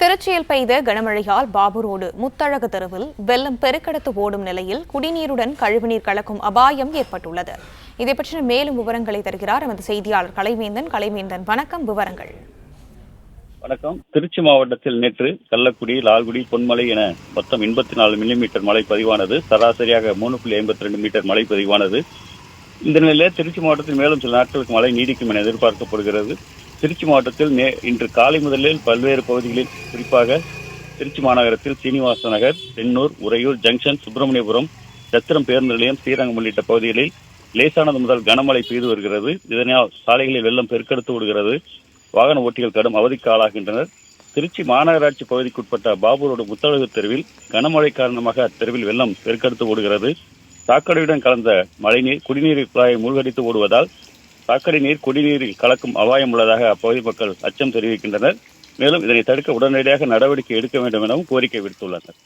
திருச்சியில் பெய்த கனமழையால் பாபு ரோடு முத்தழகு தெருவில் வெள்ளம் பெருக்கெடுத்து ஓடும் நிலையில் குடிநீருடன் கழிவுநீர் கலக்கும் அபாயம் ஏற்பட்டுள்ளது. இதை பற்றின மேலும் விவரங்களை தருகிறார் எமது செய்தியாளர் கலைவேந்தன். வணக்கம், விவரங்கள். வணக்கம். திருச்சி மாவட்டத்தில் நேற்று கள்ளக்குடி, லால்குடி, பொன்மலை என மொத்தம் 84 மில்லிமீட்டர் மழை பதிவானது. சராசரியாக 3.52 மீட்டர் மழை பதிவானது. இந்த நிலையிலே திருச்சி மாவட்டத்தில் மேலும் சில நாட்களுக்கு மழை நீடிக்கும் என எதிர்பார்க்கப்படுகிறது. திருச்சி மாவட்டத்தில் இன்று காலை முதலில் பல்வேறு பகுதிகளில், குறிப்பாக திருச்சி மாநகரத்தில் சீனிவாச நகர், தென்னூர், உறையூர் ஜங்ஷன், சுப்பிரமணியபுரம், சத்திரம் பேருந்து நிலையம், ஸ்ரீரங்கம் உள்ளிட்ட பகுதிகளில் லேசானது முதல் கனமழை பெய்து வருகிறது. இதனால் சாலைகளில் வெள்ளம் பெருக்கெடுத்து ஓடுகிறது. வாகன ஓட்டிகள் கடும் அவதிக்கு ஆளாகின்றனர். திருச்சி மாநகராட்சி பகுதிக்குட்பட்ட பாபு ரோடு முத்தழகு தெருவில் கனமழை காரணமாக அத்தெருவில் வெள்ளம் பெருக்கெடுத்து ஓடுகிறது. சாக்கடையுடன் கலந்த மழைநீர் குடிநீர் குழாயை மூழ்கடித்து ஓடுவதால் சாக்கடை நீர் குடிநீரில் கலக்கும் அபாயம் உள்ளதாக அப்பகுதி மக்கள் அச்சம் தெரிவிக்கின்றனர். மேலும் இதனை தடுக்க உடனடியாக நடவடிக்கை எடுக்க வேண்டும் எனவும் கோரிக்கை விடுத்துள்ளனர்.